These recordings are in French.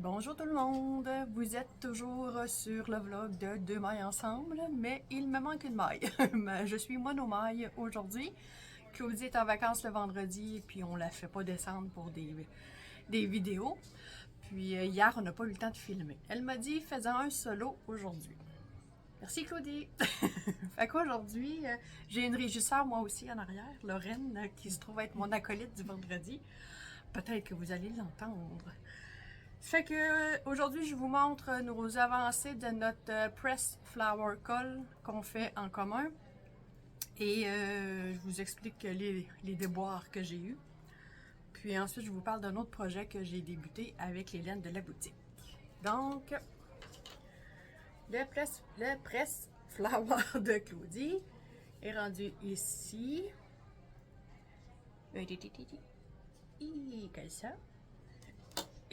Bonjour tout le monde, vous êtes toujours sur le vlog de Deux mailles ensemble, mais il me manque une maille. Je suis monomaille aujourd'hui. Claudie est en vacances le vendredi et puis on la fait pas descendre pour des vidéos. Puis hier, on n'a pas eu le temps de filmer. Elle m'a dit, faisant un solo aujourd'hui. Merci Claudie! Fait qu'aujourd'hui, j'ai une régisseur moi aussi en arrière, Lorraine, qui se trouve être mon acolyte du vendredi. Peut-être que vous allez l'entendre. Fait que aujourd'hui, je vous montre nos avancées de notre Press Flower Coll qu'on fait en commun. Et je vous explique les déboires que j'ai eus. Puis ensuite, je vous parle d'un autre projet que j'ai débuté avec les laines de la boutique. Donc, le Press Flower de Claudie est rendu ici. Comme ça.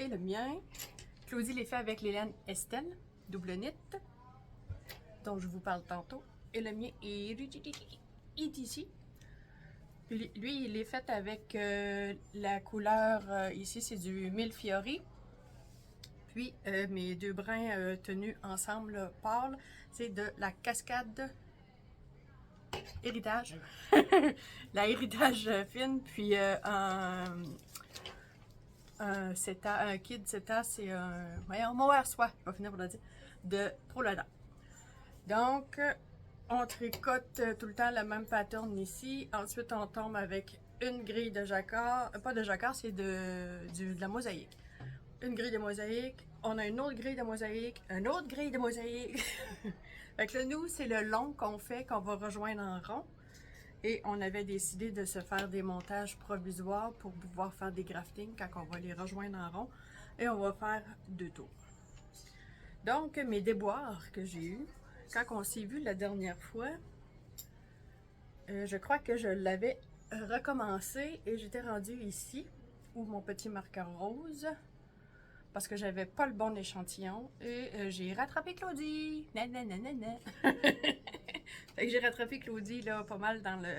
Et le mien, Claudie les fait avec les laines Estelle, double knit, dont je vous parle tantôt. Et le mien est ici. Lui, il est fait avec la couleur, ici c'est du Millefiori. Puis mes deux brins tenus ensemble pâles, c'est de la Cascade Héritage. La Héritage fine, puis un Kid Seta, c'est un mohair soie, je vais finir par le dire, de Prolada. Donc, on tricote tout le temps le même pattern ici. Ensuite, on tombe avec une grille de jacquard. Pas de jacquard, c'est de la mosaïque. Une grille de mosaïque. On a une autre grille de mosaïque. Une autre grille de mosaïque. Fait que là, nous, c'est le long qu'on fait, qu'on va rejoindre en rond. Et on avait décidé de se faire des montages provisoires pour pouvoir faire des graftings quand on va les rejoindre en rond. Et on va faire 2 tours. Donc, mes déboires que j'ai eus, quand on s'est vu la dernière fois, je crois que je l'avais recommencé et j'étais rendue ici, où mon petit marqueur rose, parce que j'avais pas le bon échantillon et j'ai rattrapé Claudie. Nananana. Fait que j'ai rattrapé Claudie là pas mal dans le.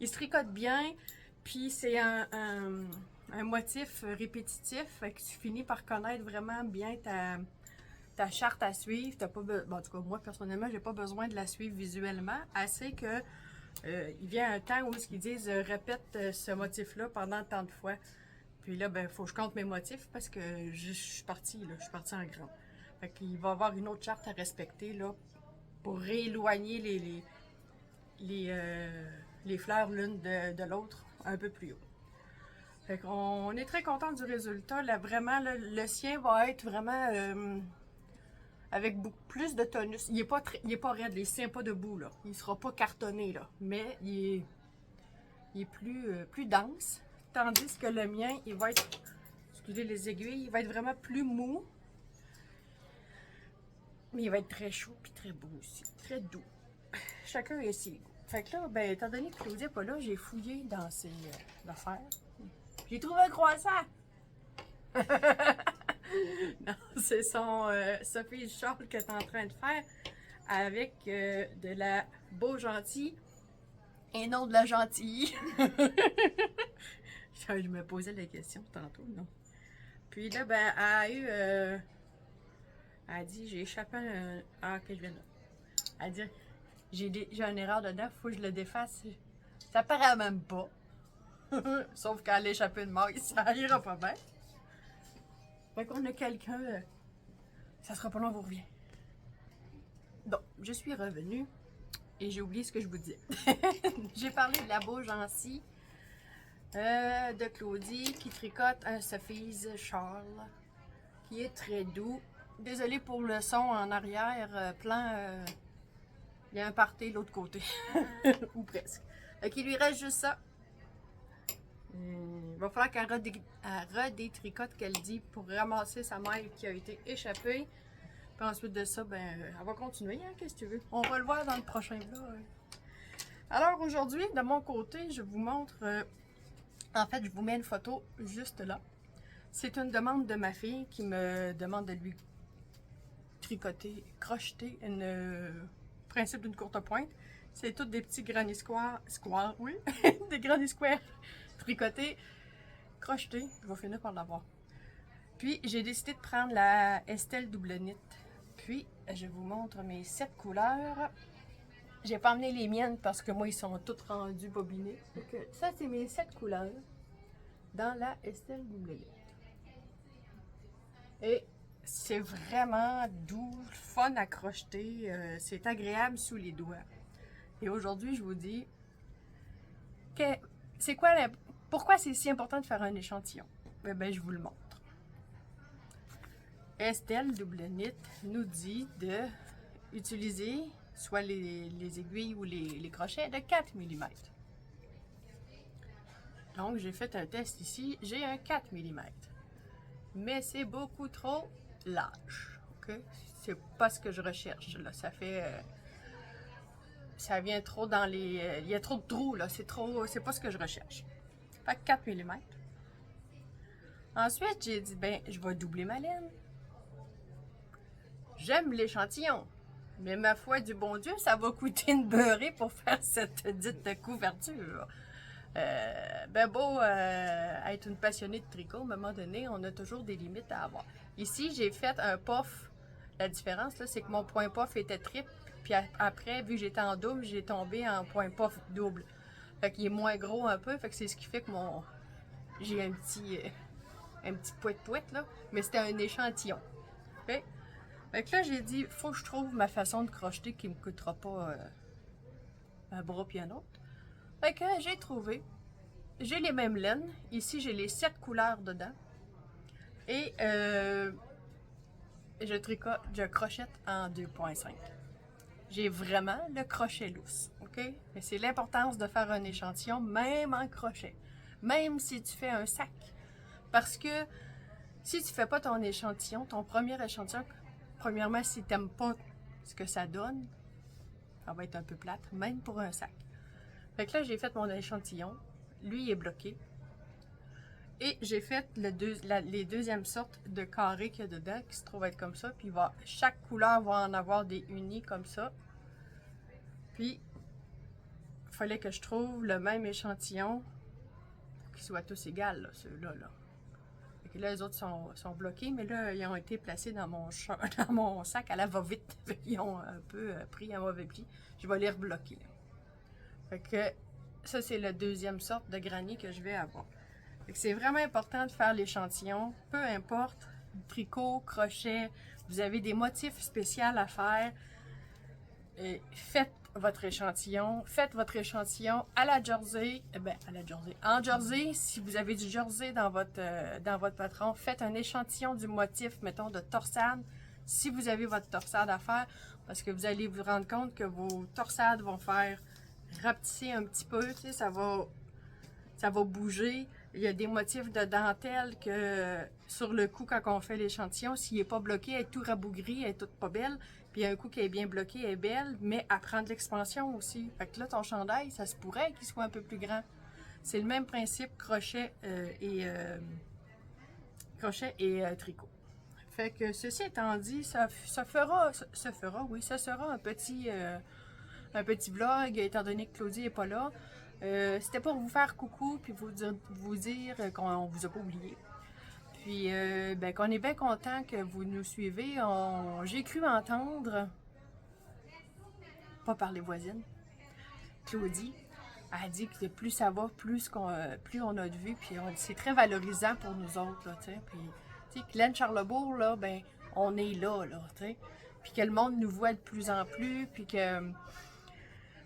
Il se tricote bien, puis c'est un motif répétitif, fait que tu finis par connaître vraiment bien ta charte à suivre. T'as pas bon, en tout cas, moi personnellement, j'ai pas besoin de la suivre visuellement, assez que il vient un temps où ils disent répète ce motif-là pendant tant de fois. Puis là, ben, faut que je compte mes motifs parce que je suis partie, là, je suis partie en grand. Fait qu'il va y avoir une autre charte à respecter, là, pour rééloigner les fleurs l'une de l'autre un peu plus haut. Fait qu'on est très content du résultat. Là, vraiment, là, le sien va être vraiment avec beaucoup plus de tonus. Il est pas raide, il ne tient pas debout, là. Il sera pas cartonné, là. Mais il est plus dense. Tandis que le mien, il va être, excusez les aiguilles, il va être vraiment plus mou. Mais il va être très chaud puis très beau aussi, très doux. Chacun a ses goûts. Fait que là, ben, étant donné que Claudie n'est pas là, j'ai fouillé dans ses affaires. J'ai trouvé un croissant! Non, c'est son Sophie Charles qu'elle est en train de faire avec de la beau gentille et non de la gentille. Je me posais la question tantôt, non? Puis là, ben, elle a eu. Elle a dit j'ai échappé un. Ah, que je viens là. Elle a dit j'ai une erreur dedans, faut que je le défasse. Ça paraît même pas. Sauf qu'elle a échappé une maille, ça ira pas bien. Fait qu'on a quelqu'un. Ça sera pas long, on vous revient. Donc, je suis revenue et j'ai oublié ce que je vous disais. J'ai parlé de la beau gentille de Claudie qui tricote un Sophie's Charles qui est très doux. Désolée pour le son en arrière, plan. Il y a un party de l'autre côté. Ou presque. Fait qu'il lui reste juste ça. Il va falloir qu'elle redétricote qu'elle dit pour ramasser sa maille qui a été échappée. Puis ensuite de ça, ben, elle va continuer, hein, qu'est-ce que tu veux. On va le voir dans le prochain vlog. Alors aujourd'hui, de mon côté, je vous montre. En fait, je vous mets une photo juste là. C'est une demande de ma fille qui me demande de lui crocheter une principe d'une courte pointe. C'est toutes des petits granny square, oui, des granny squares tricotés, crochetés. Je vais finir par l'avoir. Puis, j'ai décidé de prendre la Estelle Double Knit. Puis, je vous montre mes 7 couleurs. J'ai pas emmené les miennes parce que moi, ils sont tous rendus bobinés. Donc, ça, c'est mes 7 couleurs dans la Estelle Double Knit. Et c'est vraiment doux, fun à crocheter. C'est agréable sous les doigts. Et aujourd'hui, je vous dis que c'est quoi pourquoi c'est si important de faire un échantillon. Ben, je vous le montre. Estelle Double Knit nous dit de utiliser soit les aiguilles ou les crochets de 4 mm. Donc, j'ai fait un test ici. J'ai un 4 mm. Mais c'est beaucoup trop large. Okay? C'est pas ce que je recherche. Là. Ça fait... ça vient trop dans les... il y a trop de trous. Là. C'est pas ce que je recherche. Fait que 4 mm. Ensuite, j'ai dit, ben, je vais doubler ma laine. J'aime l'échantillon. Mais ma foi du bon Dieu, ça va coûter une beurrée pour faire cette dite couverture. Ben beau être une passionnée de tricot, à un moment donné, on a toujours des limites à avoir. Ici, j'ai fait un puff. La différence, c'est que mon point puff était triple. Puis après, vu que j'étais en double, j'ai tombé en point puff double. Fait qu'il est moins gros un peu. Fait que c'est ce qui fait que j'ai un petit poète-poète, là. Mais c'était un échantillon. Fait que là, j'ai dit, faut que je trouve ma façon de crocheter qui me coûtera pas un bras puis un autre. Fait que j'ai trouvé. J'ai les mêmes laines. Ici, j'ai les 7 couleurs dedans. Et je crochette en 2.5. J'ai vraiment le crochet lousse. OK? Mais c'est l'importance de faire un échantillon, même en crochet. Même si tu fais un sac. Parce que si tu fais pas ton échantillon, ton premier échantillon, premièrement, si tu n'aimes pas ce que ça donne, ça va être un peu plate, même pour un sac. Fait que là, j'ai fait mon échantillon. Lui, il est bloqué. Et j'ai fait les deuxièmes sortes de carrés qu'il y a dedans, qui se trouvent être comme ça. Puis chaque couleur va en avoir des unis comme ça. Puis, il fallait que je trouve le même échantillon pour qu'ils soient tous égaux, là, ceux-là. Là. Et là, les autres sont bloqués, mais là, ils ont été placés dans mon sac à la va-vite. Ils ont un peu pris un mauvais pli. Je vais les rebloquer. Fait que ça, c'est la deuxième sorte de granit que je vais avoir. C'est vraiment important de faire l'échantillon, peu importe, tricot, crochet, vous avez des motifs spéciaux à faire, faites votre échantillon à la jersey, en jersey, si vous avez du jersey dans votre patron, faites un échantillon du motif, mettons, de torsade, si vous avez votre torsade à faire, parce que vous allez vous rendre compte que vos torsades vont faire rapetisser un petit peu, tu sais, ça va bouger. Il y a des motifs de dentelle que sur le coup, quand on fait l'échantillon, s'il n'est pas bloqué, elle est tout rabougrie, elle est toute pas belle. Puis un coup qui est bien bloqué, elle est belle, mais elle prend de l'expansion aussi. Fait que là, ton chandail, ça se pourrait qu'il soit un peu plus grand. C'est le même principe crochet et tricot. Fait que ceci étant dit, ça sera un petit vlog, étant donné que Claudie n'est pas là. C'était pour vous faire coucou puis vous dire qu'on vous a pas oublié. Puis qu'on est bien content que vous nous suivez. J'ai cru entendre, pas par les voisines, Claudie a dit que plus ça va, plus on a de vues. Puis c'est très valorisant pour nous autres. Là, puis Glen Charlebourg, là, ben, on est là, t'sais. Puis que le monde nous voit de plus en plus, puis que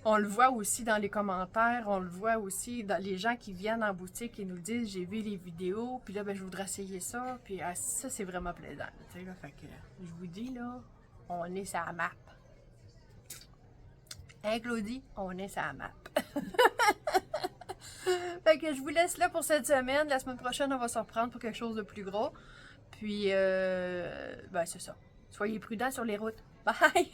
on le voit aussi dans les commentaires, on le voit aussi dans les gens qui viennent en boutique et nous disent j'ai vu les vidéos, puis là ben je voudrais essayer ça, puis ça c'est vraiment plaisant, tu sais là, fait que je vous dis là, on est sur la map. Hein Claudie, on est sur la map. Fait que je vous laisse là pour cette semaine. La semaine prochaine on va se reprendre pour quelque chose de plus gros. Puis ben c'est ça. Soyez prudents sur les routes. Bye!